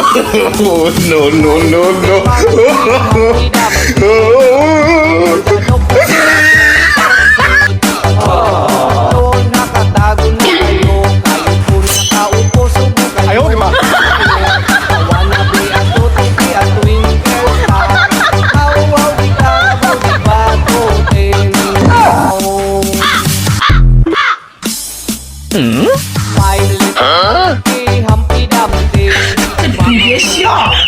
Oh, no, no, no, Nakatago na kayo, kayo po nakaupo, subukan Ayaw, di ba? Wannabe ato, tiki at twinkle star. Wow, di ka, di ba, toten. My little monkey, Humpty Dumpty. 你别笑。